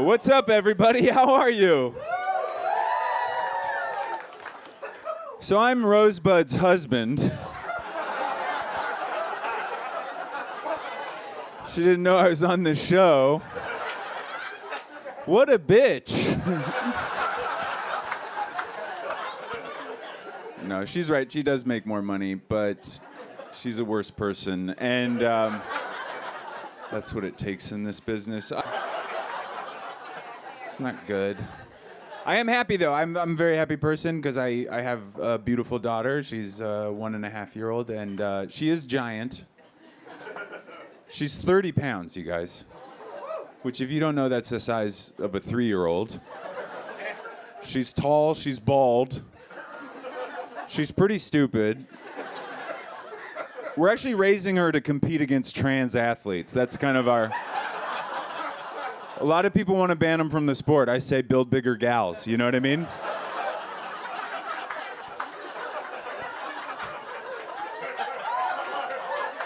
What's up, everybody? How are you? So I'm Rosebud's husband. She didn't know I was on the show. What a bitch. No, she's right. She does make more money, but she's a worse person. And that's what it takes in this business. It's not good. I am happy, though. I'm a very happy person because I have a beautiful daughter. She's a 1.5-year-old, and she is giant. She's 30 pounds, you guys. Which, if you don't know, that's the size of a 3-year-old. She's tall. She's bald. She's pretty stupid. We're actually raising her to compete against trans athletes. That's kind of our... A lot of people want to ban them from the sport. I say build bigger gals. You know what I mean?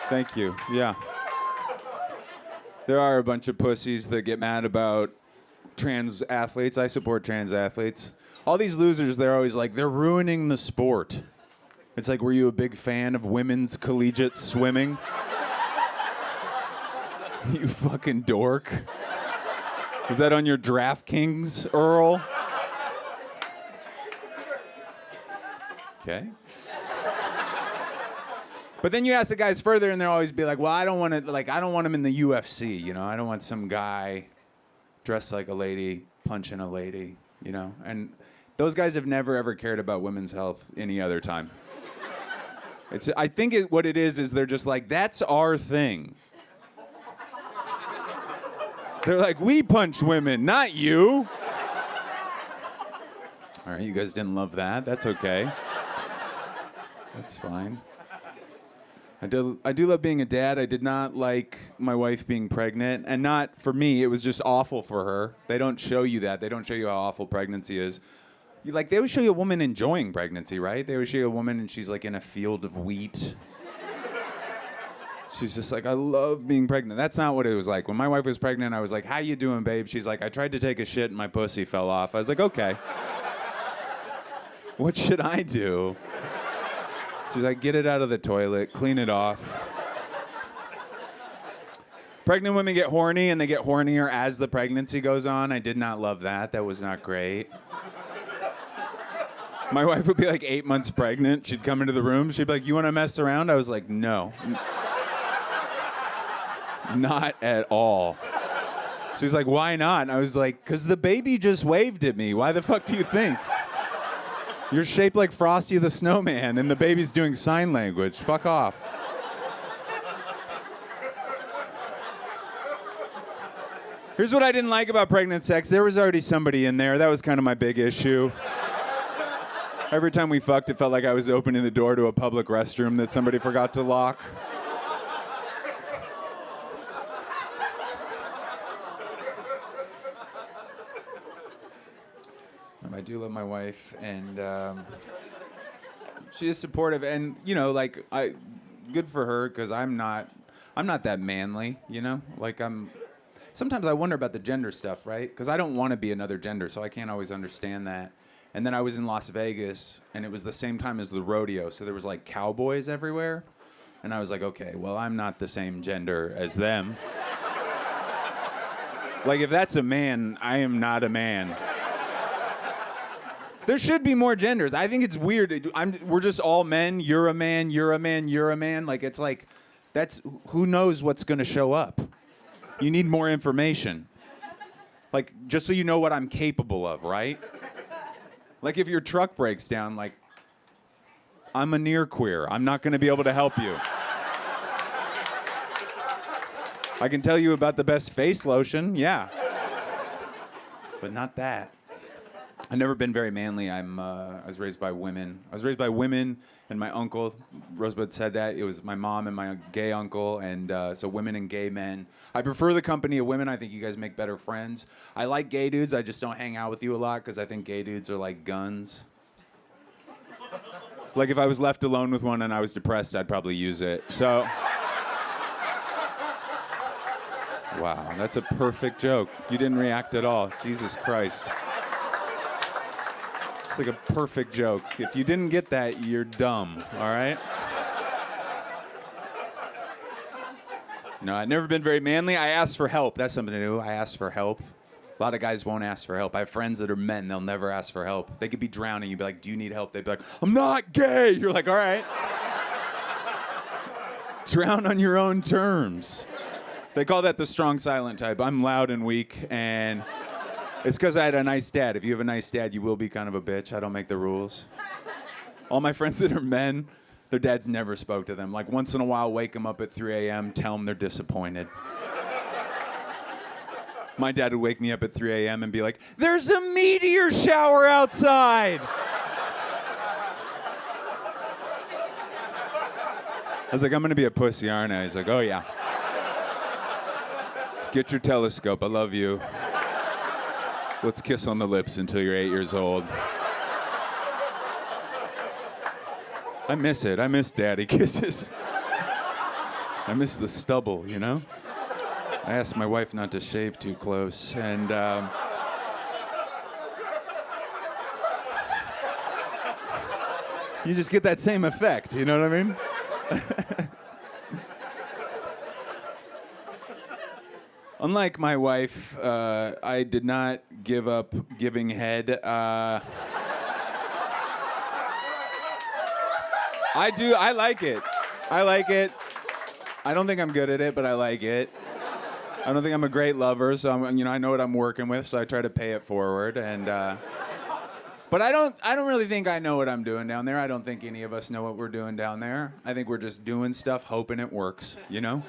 Thank you. Yeah. There are a bunch of pussies that get mad about trans athletes. I support trans athletes. All these losers, they're always like, they're ruining the sport. It's like, were you a big fan of women's collegiate swimming? You fucking dork. Was that on your DraftKings, Earl? Okay. But then you ask the guys further, and they'll always be like, "Well, I don't want him in the UFC, you know. I don't want some guy dressed like a lady punching a lady, you know." And those guys have never ever cared about women's health any other time. I think what it is they're just like, that's our thing. They're like, we punch women, not you. All right, you guys didn't love that. That's okay. That's fine. I do love being a dad. I did not like my wife being pregnant. And not for me, it was just awful for her. They don't show you that. They don't show you how awful pregnancy is. They always show you a woman enjoying pregnancy, right? They always show you a woman and she's like in a field of wheat. She's just like, I love being pregnant. That's not what it was like. When my wife was pregnant, I was like, how you doing, babe? She's like, I tried to take a shit and my pussy fell off. I was like, okay. What should I do? She's like, get it out of the toilet, clean it off. Pregnant women get horny and they get hornier as the pregnancy goes on. I did not love that. That was not great. My wife would be like 8 months pregnant. She'd come into the room. She'd be like, you want to mess around? I was like, no. Not at all. She's like, why not? And I was like, because the baby just waved at me. Why the fuck do you think? You're shaped like Frosty the Snowman, and the baby's doing sign language. Fuck off. Here's what I didn't like about pregnant sex. There was already somebody in there. That was kind of my big issue. Every time we fucked, it felt like I was opening the door to a public restroom that somebody forgot to lock. I do love my wife, and she is supportive, and you know, like good for her because I'm not that manly, you know. Like sometimes I wonder about the gender stuff, right? Because I don't want to be another gender, so I can't always understand that. And then I was in Las Vegas, and it was the same time as the rodeo, so there was like cowboys everywhere, and I was like, okay, well, I'm not the same gender as them. Like if that's a man, I am not a man. There should be more genders. I think it's weird. We're just all men. You're a man, you're a man, you're a man. Like, it's like, who knows what's going to show up? You need more information. Like, just so you know what I'm capable of, right? Like, if your truck breaks down, like, I'm a near queer. I'm not going to be able to help you. I can tell you about the best face lotion, yeah. But not that. I've never been very manly. I was raised by women. I was raised by women and my uncle. Rosebud said that. It was my mom and my gay uncle, and so women and gay men. I prefer the company of women. I think you guys make better friends. I like gay dudes. I just don't hang out with you a lot because I think gay dudes are like guns. Like if I was left alone with one and I was depressed, I'd probably use it. So Wow, that's a perfect joke. You didn't react at all. Jesus Christ. It's like a perfect joke. If you didn't get that, you're dumb, all right? No, I've never been very manly. I asked for help. That's something new. I asked for help. A lot of guys won't ask for help. I have friends that are men. They'll never ask for help. They could be drowning. You'd be like, do you need help? They'd be like, I'm not gay. You're like, all right. Drown on your own terms. They call that the strong silent type. I'm loud and weak, and it's because I had a nice dad. If you have a nice dad, you will be kind of a bitch. I don't make the rules. All my friends that are men, their dads never spoke to them. Like once in a while, wake them up at 3 a.m., tell them they're disappointed. My dad would wake me up at 3 a.m. and be like, there's a meteor shower outside. I was like, I'm gonna be a pussy, aren't I? He's like, oh yeah. Get your telescope, I love you. Let's kiss on the lips until you're 8 years old. I miss it. I miss daddy kisses. I miss the stubble, you know? I asked my wife not to shave too close, and you just get that same effect, you know what I mean? Unlike my wife, I did not give up giving head. I do. I like it. I like it. I don't think I'm good at it, but I like it. I don't think I'm a great lover, so I know what I'm working with, so I try to pay it forward. And but I don't really think I know what I'm doing down there. I don't think any of us know what we're doing down there. I think we're just doing stuff, hoping it works. You know,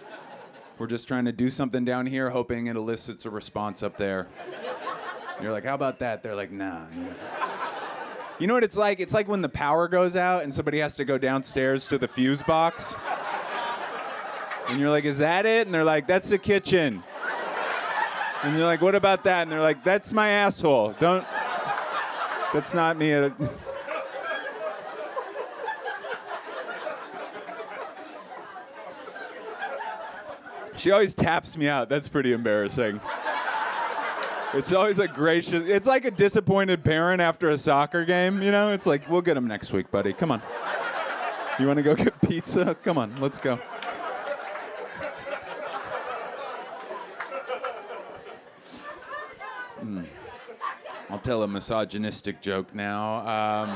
we're just trying to do something down here, hoping it elicits a response up there. And you're like, how about that? They're like, nah. You know what it's like? It's like when the power goes out and somebody has to go downstairs to the fuse box. And you're like, is that it? And they're like, that's the kitchen. And you're like, what about that? And they're like, that's my asshole. That's not me. She always taps me out. That's pretty embarrassing. It's always a gracious, it's like a disappointed parent after a soccer game, you know? It's like, we'll get him next week, buddy. Come on. You want to go get pizza? Come on, let's go. I'll tell a misogynistic joke now.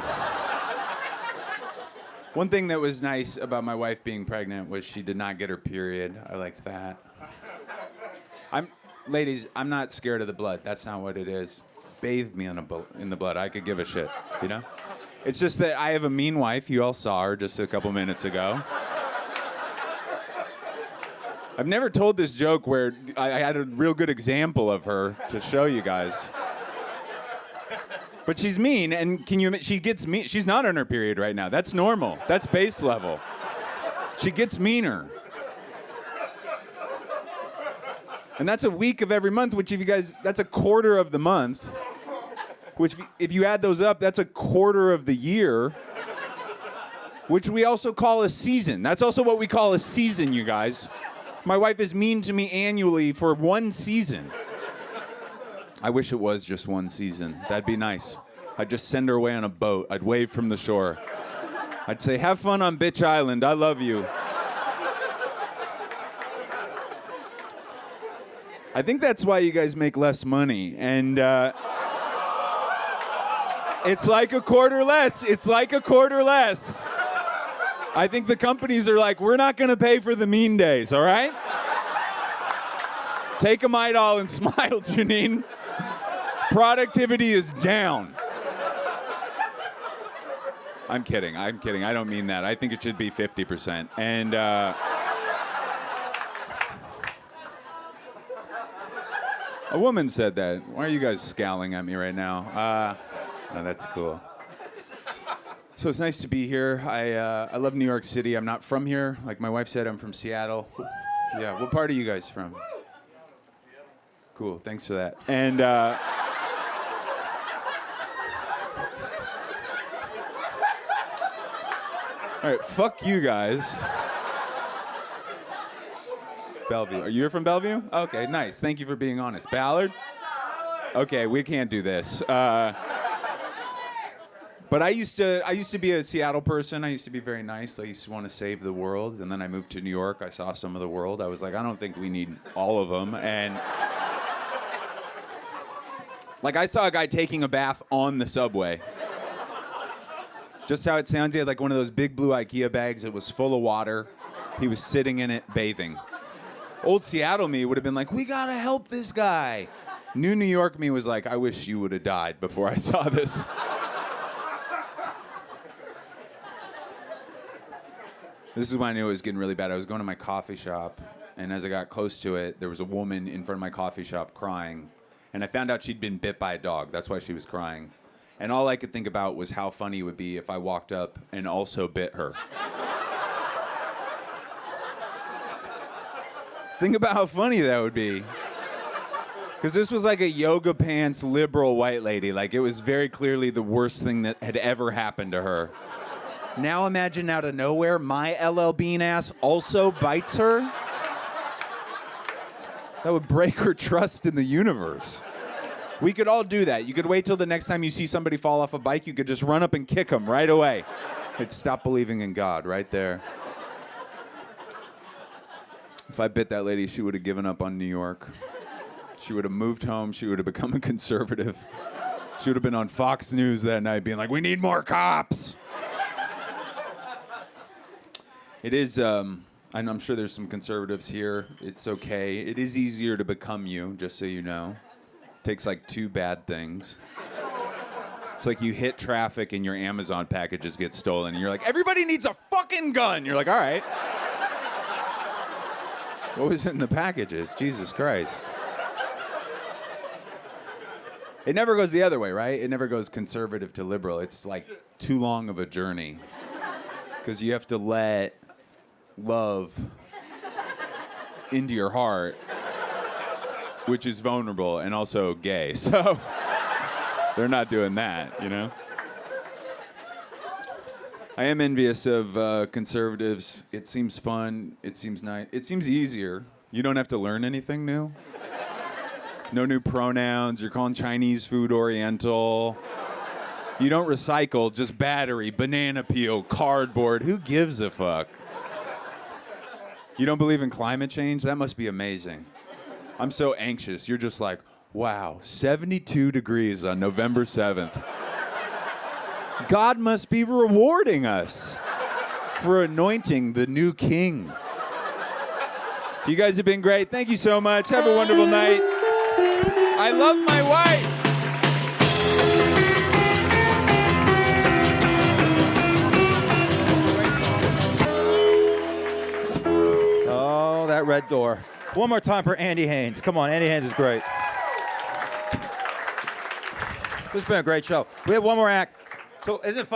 One thing that was nice about my wife being pregnant was she did not get her period. I liked that. Ladies, I'm not scared of the blood. That's not what it is. Bathe me in the blood. I could give a shit, you know? It's just that I have a mean wife. You all saw her just a couple minutes ago. I've never told this joke where I had a real good example of her to show you guys. But she's mean, and she gets mean. She's not on her period right now. That's normal. That's base level. She gets meaner. And that's a week of every month, which that's a quarter of the month. Which, if you add those up, that's a quarter of the year. Which we also call a season. That's also what we call a season, you guys. My wife is mean to me annually for one season. I wish it was just one season. That'd be nice. I'd just send her away on a boat. I'd wave from the shore. I'd say, have fun on Bitch Island. I love you. I think that's why you guys make less money. And it's like a quarter less. It's like a quarter less. I think the companies are like, we're not going to pay for the mean days, all right? Take a Midol and smile, Janine. Productivity is down. I'm kidding. I don't mean that. I think it should be 50%. And a woman said that. Why are you guys scowling at me right now? No, that's cool. So it's nice to be here. I love New York City. I'm not from here. Like my wife said, I'm from Seattle. Yeah, what part are you guys from? Cool, thanks for that. And all right, fuck you guys. Bellevue. Are you from Bellevue? Okay, nice. Thank you for being honest. Ballard? Okay, we can't do this. But I used to be a Seattle person. I used to be very nice. I used to want to save the world. And then I moved to New York. I saw some of the world. I was like, I don't think we need all of them. And like I saw a guy taking a bath on the subway. Just how it sounds, he had like one of those big blue IKEA bags. It was full of water. He was sitting in it, bathing. Old Seattle me would have been like, we gotta help this guy. New York me was like, I wish you would have died before I saw this. This is when I knew it was getting really bad. I was going to my coffee shop, and as I got close to it, there was a woman in front of my coffee shop crying. And I found out she'd been bit by a dog. That's why she was crying. And all I could think about was how funny it would be if I walked up and also bit her. Think about how funny that would be. Because this was like a yoga pants liberal white lady. Like, it was very clearly the worst thing that had ever happened to her. Now imagine out of nowhere, my LL Bean ass also bites her. That would break her trust in the universe. We could all do that. You could wait till the next time you see somebody fall off a bike, you could just run up and kick them right away. It'd stop believing in God right there. If I bit that lady, she would have given up on New York. She would have moved home. She would have become a conservative. She would have been on Fox News that night being like, we need more cops. It is, I'm sure there's some conservatives here. It's okay. It is easier to become you, just so you know. It takes like 2 bad things. It's like you hit traffic and your Amazon packages get stolen. And you're like, everybody needs a fucking gun. You're like, all right. What was in the packages? Jesus Christ. It never goes the other way, right? It never goes conservative to liberal. It's like too long of a journey. Because you have to let love into your heart, which is vulnerable and also gay. So they're not doing that, you know? I am envious of conservatives. It seems fun. It seems nice. It seems easier. You don't have to learn anything new. No new pronouns. You're calling Chinese food Oriental. You don't recycle, just battery, banana peel, cardboard. Who gives a fuck? You don't believe in climate change? That must be amazing. I'm so anxious. You're just like, wow, 72 degrees on November 7th. God must be rewarding us for anointing the new king. You guys have been great. Thank you so much. Have a wonderful night. I love my wife. Oh, that red door. One more time for Andy Haynes. Come on, Andy Haynes is great. This has been a great show. We have one more act. So isn't it fun?